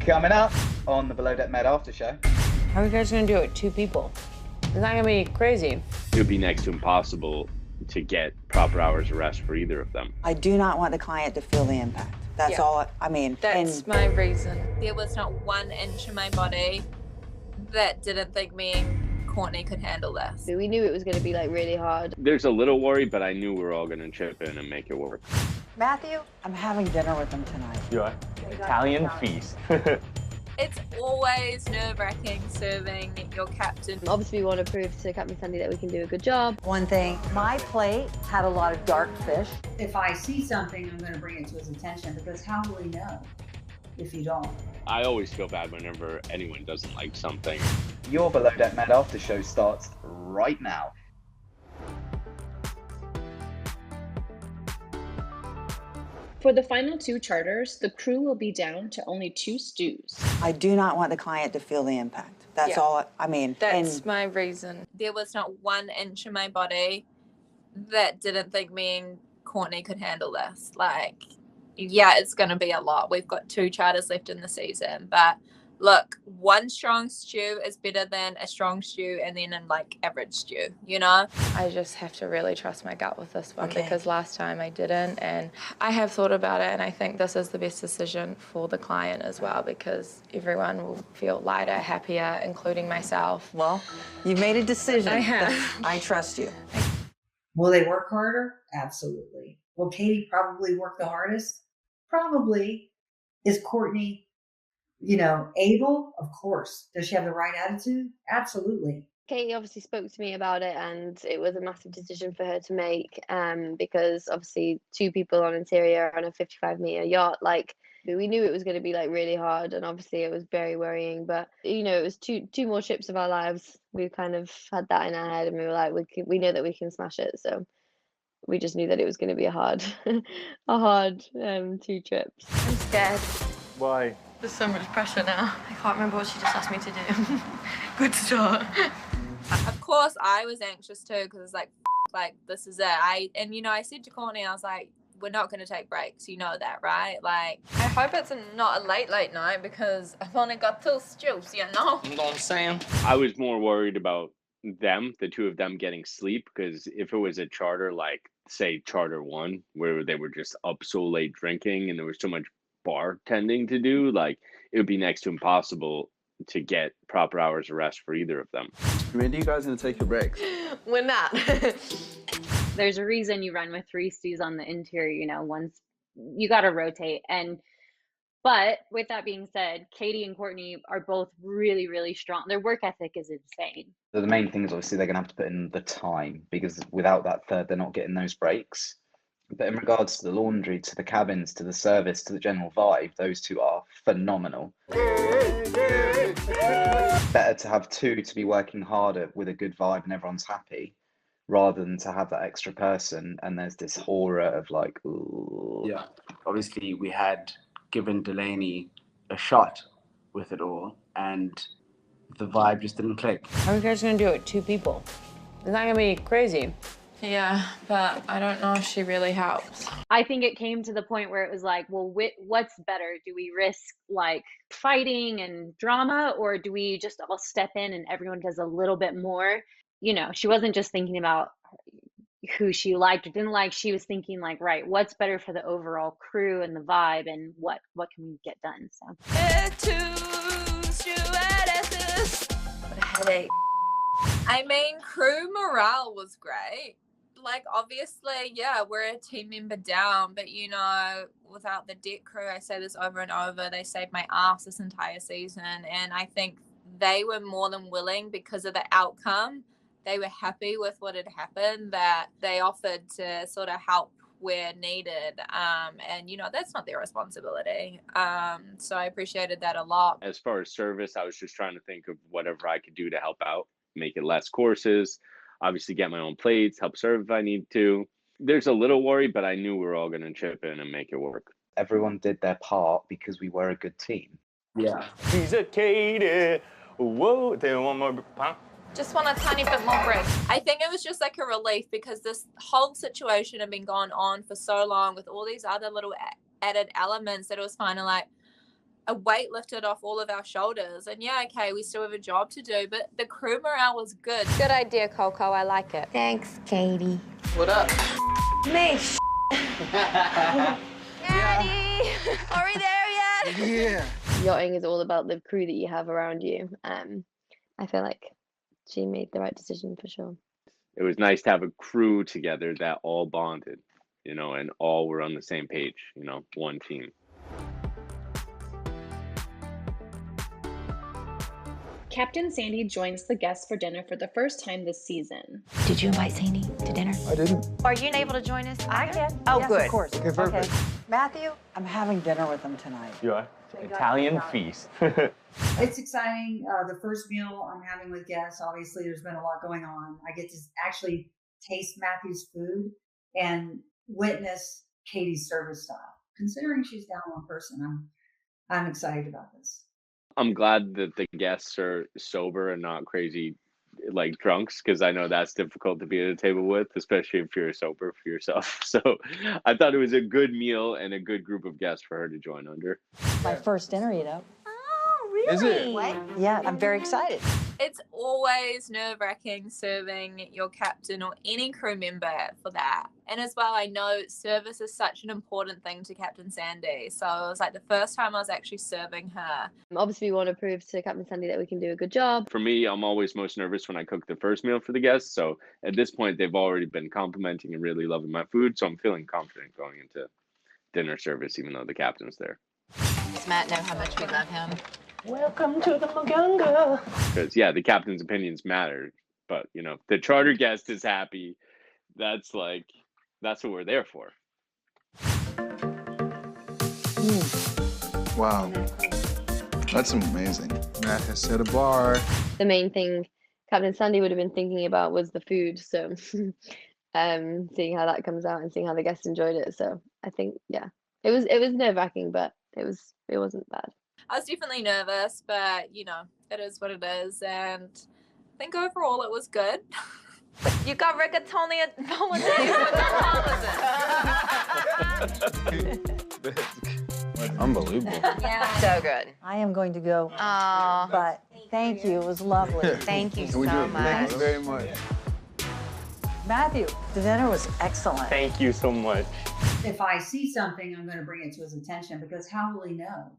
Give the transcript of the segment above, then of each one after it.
Coming up on the Below Deck Med After Show. How are you guys gonna do it? 2 people. It's not gonna be crazy. It would be next to impossible to get proper hours of rest for either of them. I do not want the client to feel the impact. That's all, I mean. That's my reason. There was not 1 inch in my body that didn't think me and Courtney could handle this. We knew it was going to be like really hard. There's a little worry, but I knew we were all going to chip in and make it work. Matthew, I'm having dinner with them tonight. Your Italian feast. It's always nerve-wracking serving your captain. Obviously, we want to prove to Captain Sandy that we can do a good job. One thing, my plate had a lot of dark fish. If I see something, I'm going to bring it to his attention, because how will he know if you don't? I always feel bad whenever anyone doesn't like something. Your Below Deck Med After Show starts right now. For the final 2 charters, the crew will be down to only 2 stews. I do not want the client to feel the impact. That's all, I mean. That's my reason. There was not 1 inch in my body that didn't think me and Courtney could handle this. Like, yeah, it's going to be a lot. We've got 2 charters left in the season, but look, 1 strong stew is better than a strong stew and then an average stew, you know? I just have to really trust my gut with this one because last time I didn't, and I have thought about it, and I think this is the best decision for the client as well, because everyone will feel lighter, happier, including myself. Well, you've made a decision. I have. I trust you. Will they work harder? Absolutely. Will Katie probably work the hardest? Probably. Is Courtney, able? Of course. Does she have the right attitude? Absolutely. Katie obviously spoke to me about it, and it was a massive decision for her to make, because obviously 2 people on interior on a 55-meter yacht, we knew it was going to be really hard, and obviously it was very worrying, but it was two more trips of our lives. We kind of had that in our head, and we were like, we know that we can smash it, so we just knew that it was going to be a hard 2 trips. I'm scared. Why? There's so much pressure now. I can't remember what she just asked me to do. Good start. Of course, I was anxious too, because it's this is it. I said to Courtney, I was like, we're not going to take breaks. You know that, right? I hope it's not a late night, because I've only got 2 stews, you know? You know what I'm saying? I was more worried about them, the 2 of them, getting sleep, because if it was a charter say charter 1, where they were just up so late drinking and there was so much bartending to do, it would be next to impossible to get proper hours of rest for either of them. When are you guys going to take your breaks? We're not. There's a reason you run with 3 stews on the interior, once you got to rotate. But with that being said, Katie and Courtney are both really, really strong. Their work ethic is insane. So the main thing is obviously they're going to have to put in the time, because without that third, they're not getting those breaks. But in regards to the laundry, to the cabins, to the service, to the general vibe, those 2 are phenomenal. Better to have 2 to be working harder with a good vibe and everyone's happy, rather than to have that extra person and there's this aura of ooh. Yeah, obviously we had given Delaney a shot with it all, and the vibe just didn't click. How are you guys gonna do it? 2 people. It's not gonna be crazy. Yeah, but I don't know if she really helps. I think it came to the point where it was well, what's better? Do we risk fighting and drama, or do we just all step in and everyone does a little bit more? She wasn't just thinking about who she liked or didn't like. She was thinking right, what's better for the overall crew and the vibe, and what can we get done? So. What a headache. I mean, crew morale was great. Obviously, yeah, we're a team member down, but without the deck crew, I say this over and over, they saved my ass this entire season, and I think they were more than willing, because of the outcome. They were happy with what had happened, that they offered to sort of help where needed, and that's not their responsibility, so I appreciated that a lot. As far as service, I was just trying to think of whatever I could do to help out, make it less courses, obviously get my own plates, help serve if I need to. There's a little worry, but I knew we were all going to chip in and make it work. Everyone did their part because we were a good team. Yeah. She's a Katie. Whoa, they want more. Just want a tiny bit more break. I think it was just a relief, because this whole situation had been going on for so long with all these other little added elements, that it was finally a weight lifted off all of our shoulders. And yeah, okay, we still have a job to do, but the crew morale was good. Good idea, Coco. I like it. Thanks, Katie. What up? Me. Daddy, are we there yet? Yeah. Yachting is all about the crew that you have around you. I feel like she made the right decision for sure. It was nice to have a crew together that all bonded, you know, and all were on the same page, you know, one team. Captain Sandy joins the guests for dinner for the first time this season. Did you invite Sandy to dinner? I didn't. Are you able to join us? I can. Oh, Yes, good. of course. Okay, perfect. Matthew, I'm having dinner with them tonight. You are? Italian feast. It's exciting. The first meal I'm having with guests, obviously there's been a lot going on. I get to actually taste Matthew's food and witness Katie's service style. Considering she's down one person, I'm excited about this. I'm glad that the guests are sober and not crazy like drunks, because I know that's difficult to be at a table with, especially if you're sober for yourself. So I thought it was a good meal and a good group of guests for her to join under. My first dinner, you know. Oh, really? Is it? What? Yeah, I'm very excited. It's always nerve-wracking serving your captain or any crew member for that. And as well, I know service is such an important thing to Captain Sandy. So it was like the first time I was actually serving her. Obviously, we want to prove to Captain Sandy that we can do a good job. For me, I'm always most nervous when I cook the first meal for the guests. So at this point, they've already been complimenting and really loving my food. So I'm feeling confident going into dinner service, even though the captain's there. Does Matt know how much we love him? Welcome to the Magunga. Because, yeah, the captain's opinions matter. But, you know, if the charter guest is happy, that's what we're there for. Wow. That's amazing. Matt has set a bar. The main thing Captain Sandy would have been thinking about was the food. So seeing how that comes out and seeing how the guests enjoyed it. So I think, yeah, it was nerve-wracking, but it wasn't bad. I was definitely nervous, but you know, it is what it is. And I think overall it was good. You got rigatoni at bolognese. Unbelievable. Yeah. So good. I am going to go, Oh, but thank you. It was lovely. thank you so We do. much. Thanks very much. Matthew, the dinner was excellent. Thank you so much. If I see something, I'm going to bring it to his attention, because how will he know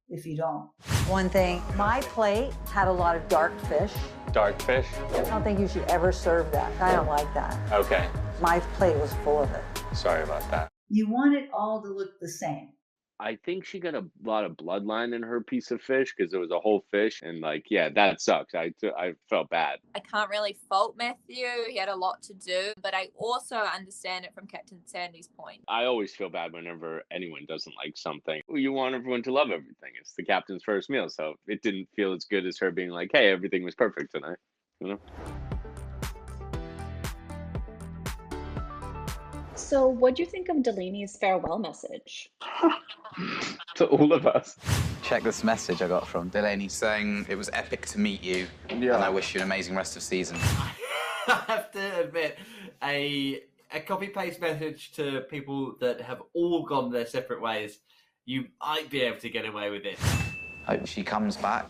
if you don't? One thing, my plate had a lot of dark fish. Dark fish? I don't think you should ever serve that. I don't like that. Okay. My plate was full of it. Sorry about that. You want it all to look the same. I think she got a lot of bloodline in her piece of fish because it was a whole fish. And, like, yeah, that sucks. I felt bad. I can't really fault Matthew. He had a lot to do, but I also understand it from Captain Sandy's point. I always feel bad whenever anyone doesn't like something. You want everyone to love everything. It's the captain's first meal, so it didn't feel as good as her being like, hey, everything was perfect tonight, you know? So, what do you think of Delaney's farewell message? To all of us. Check this message I got from Delaney saying it was epic to meet you, and I wish you an amazing rest of season. I have to admit, a copy-paste message to people that have all gone their separate ways, you might be able to get away with it. Hope she comes back.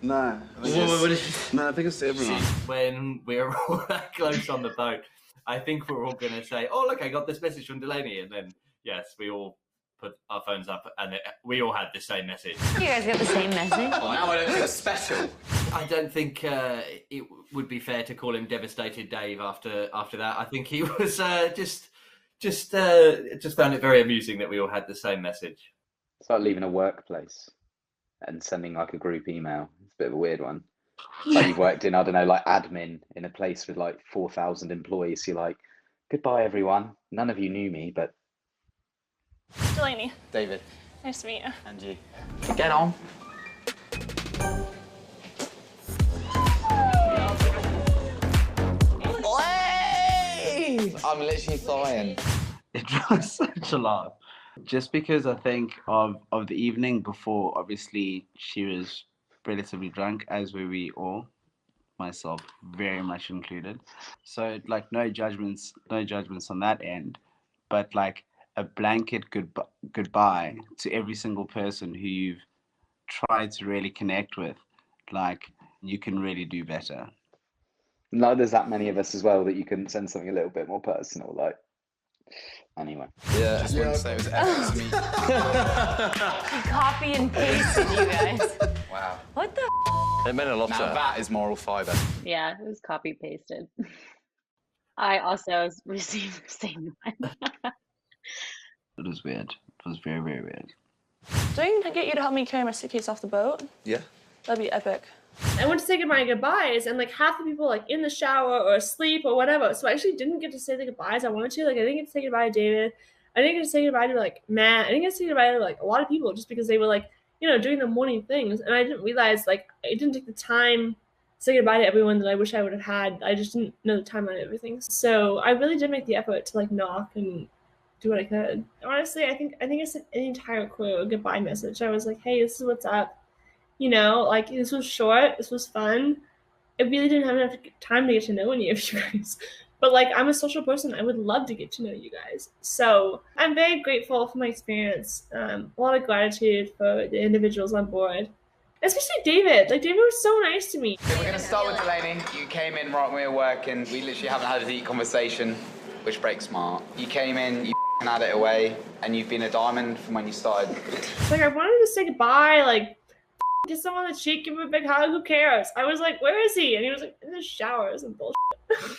No. I think it's to everyone. When we're all that close on the boat, I think we're all going to say, oh, look, I got this message from Delaney. And then, yes, we all put our phones up and we all had the same message. You guys got the same message? Well, now I don't feel special. I don't think it would be fair to call him Devastated Dave after that. I think he was just found it very amusing that we all had the same message. It's like leaving a workplace and sending like a group email. It's a bit of a weird one. Like you've worked in, I don't know, like admin in a place with like 4,000 employees. You're like, goodbye, everyone. None of you knew me, but... Delaney. David. Nice to meet you. And you. Get on. I'm literally flying. It was such a laugh. Just because I think of the evening before, obviously she was relatively drunk, as were we all, myself very much included. So like no judgments on that end. But like a blanket goodbye to every single person who you've tried to really connect with, like, you can really do better. No, there's that many of us as well that you can send something a little bit more personal, like. Anyway. Yeah. Just wanted to say it was epic to me. He copy and pasted you guys. Wow. What the? It meant a lot Now to her. that is moral fiber. Yeah, it was copy pasted. I also received the same one. It was weird. It was very, very weird. Don't I get you to help me carry my suitcase off the boat? Yeah. That'd be epic. I went to say my goodbyes, and like half the people like in the shower or asleep or whatever. So I actually didn't get to say the goodbyes I wanted to. Like I didn't get to say goodbye to David. I didn't get to say goodbye to like Matt. I didn't get to say goodbye to like a lot of people just because they were like, you know, doing the morning things. And I didn't realize like I didn't take the time to say goodbye to everyone that I wish I would have had. I just didn't know the timeline of everything. So I really did make the effort to like knock and do what I could. Honestly, I think I sent an entire crew a goodbye message. I was like, hey, this is what's up. You know, like this was short, this was fun. I really didn't have enough time to get to know any of you guys. But like I'm a social person, I would love to get to know you guys. So I'm very grateful for my experience. A lot of gratitude for the individuals on board. Especially David. Like David was so nice to me. Okay, we're gonna start with Delaney. You came in right when we were working. We literally haven't had a deep conversation, which breaks my heart. You came in, you had it away, and you've been a diamond from when you started. Like I wanted to say goodbye, like get someone on the cheek, give him a big hug, who cares? I was like, where is he? And he was like, in the shower, some bullshit.